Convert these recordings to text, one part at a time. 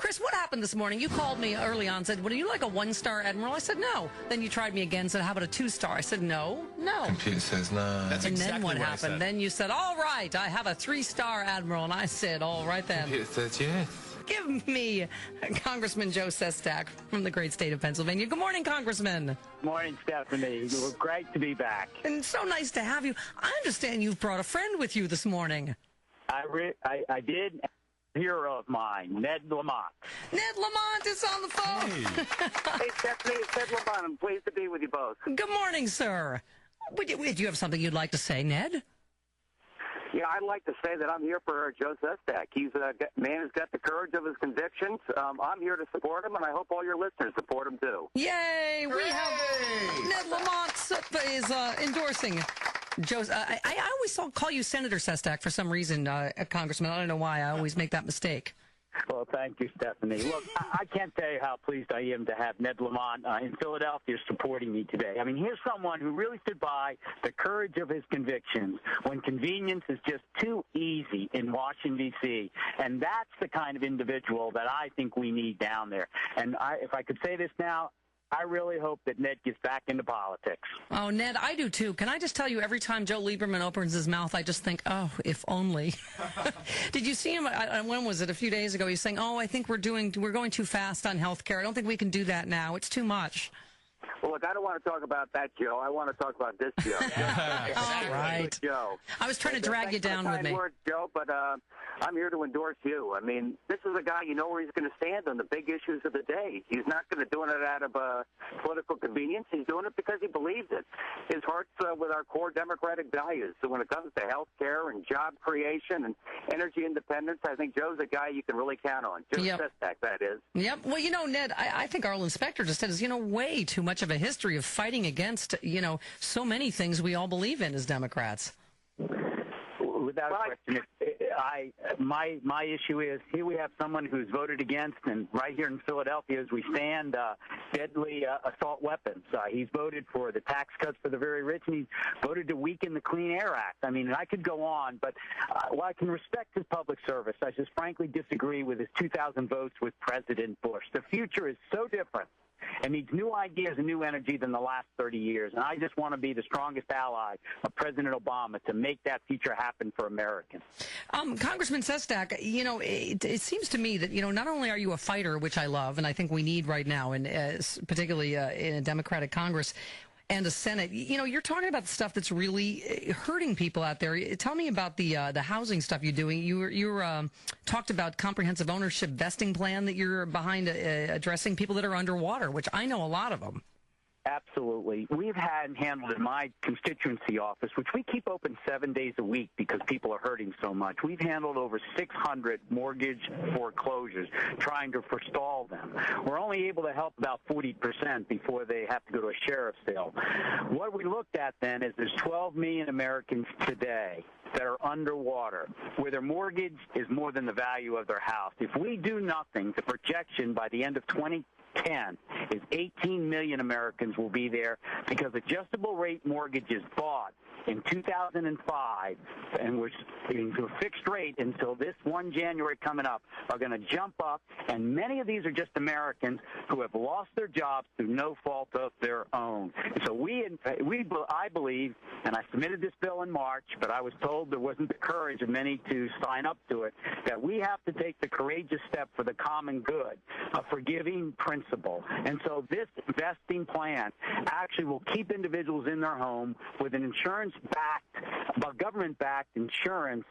Chris, what happened this morning? You called me early on and said, "Would you like a 1-star Admiral?" I said, "No." Then you tried me again and said, "How about a 2-star?" I said, "No." Computer says no. And then what happened? Then you said, "All right, I have a 3-star Admiral." And I said, "All right then." Computer says yes. Give me Congressman Joe Sestak from the great state of Pennsylvania. Good morning, Congressman. Morning, Stephanie. It was great to be back. And so nice to have you. I understand you've brought a friend with you this morning. I did. A hero of mine, Ned Lamont. Ned Lamont is on the phone. Hey, Stephanie, it's Ned Lamont. I'm pleased to be with you both. Good morning, sir. Do you have something you'd like to say, Ned? Yeah, I'd like to say that I'm here for Joe Sestak. He's a man who's got the courage of his convictions. I'm here to support him, and I hope all your listeners support him, too. Yay! We have Ned Lamont is endorsing Joe. I always call you Senator Sestak for some reason, Congressman. I don't know why. I always make that mistake. Well, thank you, Stephanie. Look, I can't tell you how pleased I am to have Ned Lamont in Philadelphia supporting me today. I mean, here's someone who really stood by the courage of his convictions when convenience is just too easy in Washington, D.C., and that's the kind of individual that I think we need down there. And if I could say this now, I really hope that Ned gets back into politics. Oh, Ned, I do too. Can I just tell you, every time Joe Lieberman opens his mouth, I just think, oh, if only. Did you see him? When was it? A few days ago. He's saying, "Oh, I think we're going too fast on health care. I don't think we can do that now. It's too much." Well, look, I don't want to talk about that, Joe. I want to talk about this, Joe. All right. Joe. I was trying to drag you down with me. Words, Joe, but I'm here to endorse you. I mean, this is a guy, you know where he's going to stand on the big issues of the day. He's not going to do it out of political convenience. He's doing it because he believes it. His heart's with our core democratic values. So when it comes to health care and job creation and energy independence, I think Joe's a guy you can really count on. Joe Sestak, that is. Yep. Well, Ned, I think our inspector just said is, way too much of a history of fighting against, so many things we all believe in as Democrats. Without question, my issue is here we have someone who's voted against, and right here in Philadelphia as we stand, deadly assault weapons. He's voted for the tax cuts for the very rich, and he's voted to weaken the Clean Air Act. I mean, I could go on, but while I can respect his public service, I just frankly disagree with his 2,000 votes with President Bush. The future is so different and needs new ideas and new energy than the last 30 years. And I just want to be the strongest ally of President Obama to make that future happen for Americans. Congressman Sestak, it seems to me that, not only are you a fighter, which I love, and I think we need right now, and particularly in a Democratic Congress, and a Senate, you're talking about the stuff that's really hurting people out there. Tell me about the housing stuff you're doing. You talked about comprehensive ownership vesting plan that you're behind addressing people that are underwater, which I know a lot of them. Absolutely. We've handled in my constituency office, which we keep open 7 days a week because people are hurting so much. We've handled over 600 mortgage foreclosures, trying to forestall them. We're only able to help about 40% before they have to go to a sheriff's sale. What we looked at then is there's 12 million Americans today that are underwater, where their mortgage is more than the value of their house. If we do nothing, the projection by the end of 2010 is 18 million Americans will be there because adjustable rate mortgages bought in 2005 and was into a fixed rate until this 1 January coming up are going to jump up, and many of these are just Americans who have lost their jobs through no fault of their own. So I believe, and I submitted this bill in March, but I was told there wasn't the courage of many to sign up to it, that we have to take the courageous step for the common good, a forgiving principle. And so this investing plan actually will keep individuals in their home with an government-backed insurance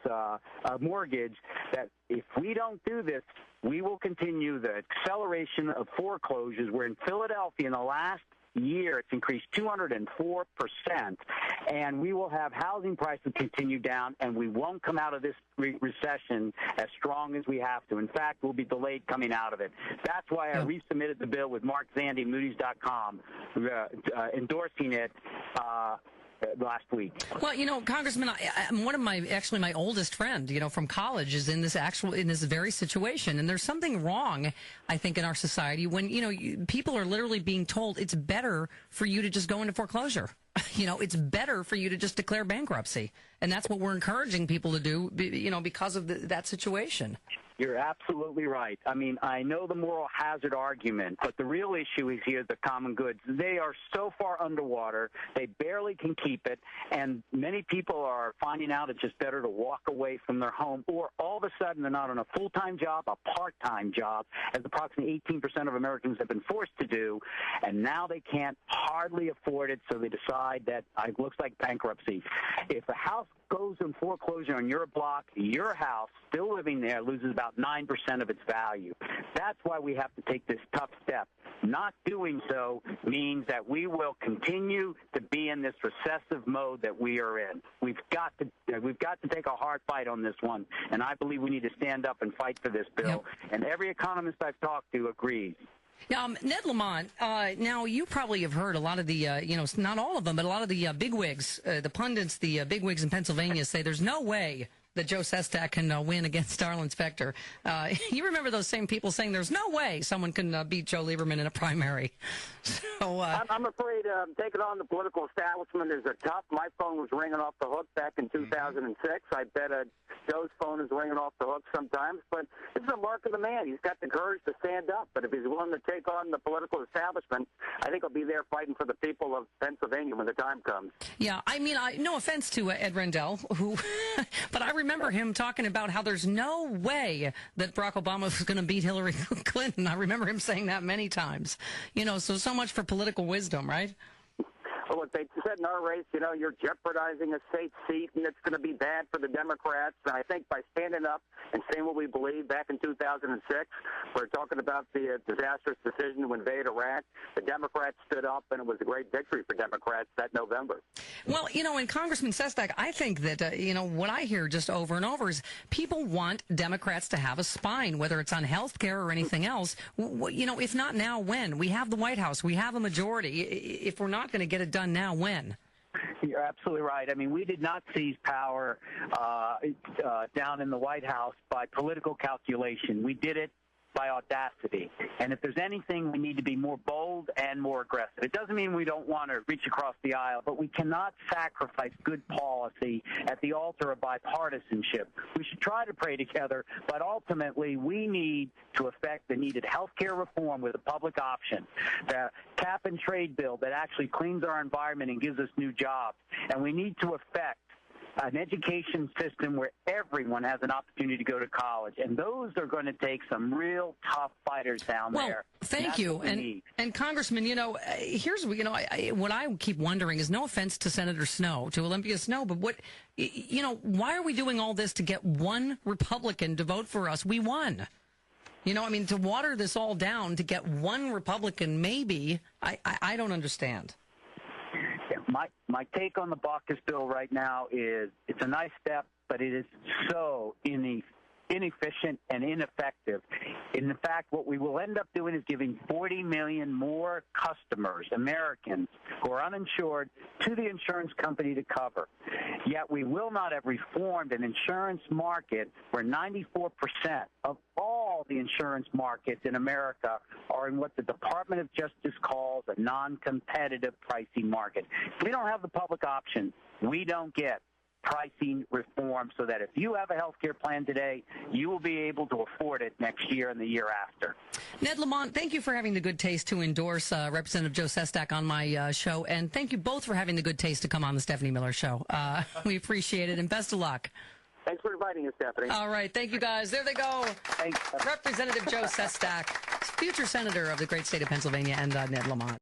mortgage that if we don't do this, we will continue the acceleration of foreclosures, where in Philadelphia in the last year it's increased 204%, and we will have housing prices continue down, and we won't come out of this recession as strong as we have to. In fact, we'll be delayed coming out of it. That's why I resubmitted the bill with Mark Zandi, Moody's.com, endorsing it last week. Well, Congressman, one of my oldest friend, from college is in this very situation. And there's something wrong, I think, in our society when, people are literally being told it's better for you to just go into foreclosure. It's better for you to just declare bankruptcy. And that's what we're encouraging people to do, because of that situation. You're absolutely right. I mean, I know the moral hazard argument, but the real issue is here the common goods. They are so far underwater, they barely can keep it, and many people are finding out it's just better to walk away from their home, or all of a sudden they're not on a full-time job, a part-time job, as approximately 18% of Americans have been forced to do, and now they can't hardly afford it, so they decide that it looks like bankruptcy. If a house goes in foreclosure on your block, your house, still living there, loses about 9% of its value. That's why we have to take this tough step. Not doing so means that we will continue to be in this recessive mode that we are in. We've got to take a hard fight on this one, and I believe we need to stand up and fight for this bill. Yep. And every economist I've talked to agrees. Ned Lamont, now you probably have heard a lot of the, not all of them, but a lot of the bigwigs, the pundits, the bigwigs in Pennsylvania say there's no way that Joe Sestak can win against Arlen Specter. You remember those same people saying there's no way someone can beat Joe Lieberman in a primary. So I'm afraid taking on the political establishment is tough. My phone was ringing off the hook back in 2006. I bet Joe's phone is ringing off the hook sometimes. But it's a mark of the man. He's got the courage to stand up. But if he's willing to take on the political establishment, I think he'll be there fighting for the people of Pennsylvania when the time comes. Yeah, I mean, no offense to Ed Rendell, but I remember him talking about how there's no way that Barack Obama was going to beat Hillary Clinton. I remember him saying that many times. So much for political wisdom, right? Well, what they said in our race, you're jeopardizing a state seat, and it's going to be bad for the Democrats. And I think by standing up and saying what we believe back in 2006, we're talking about the disastrous decision to invade Iraq. The Democrats stood up, and it was a great victory for Democrats that November. Well, and Congressman Sestak, I think that, what I hear just over and over is people want Democrats to have a spine, whether it's on health care or anything else. If not now, when? We have the White House. We have a majority. If we're not going to get it done now, when? You're absolutely right. I mean, we did not seize power down in the White House by political calculation. We did it by audacity. And if there's anything, we need to be more bold and more aggressive. It doesn't mean we don't want to reach across the aisle, but we cannot sacrifice good policy at the altar of bipartisanship. We should try to pray together, but ultimately we need to effect the needed health care reform with a public option, the cap and trade bill that actually cleans our environment and gives us new jobs. And we need to effect an education system where everyone has an opportunity to go to college. And those are going to take some real tough fighters down there. Thank you. And Congressman, here's what I keep wondering is, no offense to Senator Snowe, to Olympia Snowe, but why are we doing all this to get one Republican to vote for us? We won. To water this all down to get one Republican, maybe, I don't understand. My take on the Baucus bill right now is it's a nice step, but it is so inefficient and ineffective. In fact, what we will end up doing is giving 40 million more customers, Americans, who are uninsured, to the insurance company to cover. Yet we will not have reformed an insurance market where 94% of all the insurance markets in America are in what the Department of Justice calls a non-competitive pricing market. If we don't have the public option, we don't get pricing reform, so that if you have a health care plan today, you will be able to afford it next year and the year after. Ned Lamont, thank you for having the good taste to endorse Representative Joe Sestak on my show, and thank you both for having the good taste to come on the Stephanie Miller Show. We appreciate it, and best of luck. Thanks for inviting us, Stephanie. All right. Thank you, guys. There they go. Thanks. Representative Joe Sestak, future senator of the great state of Pennsylvania, and Ned Lamont.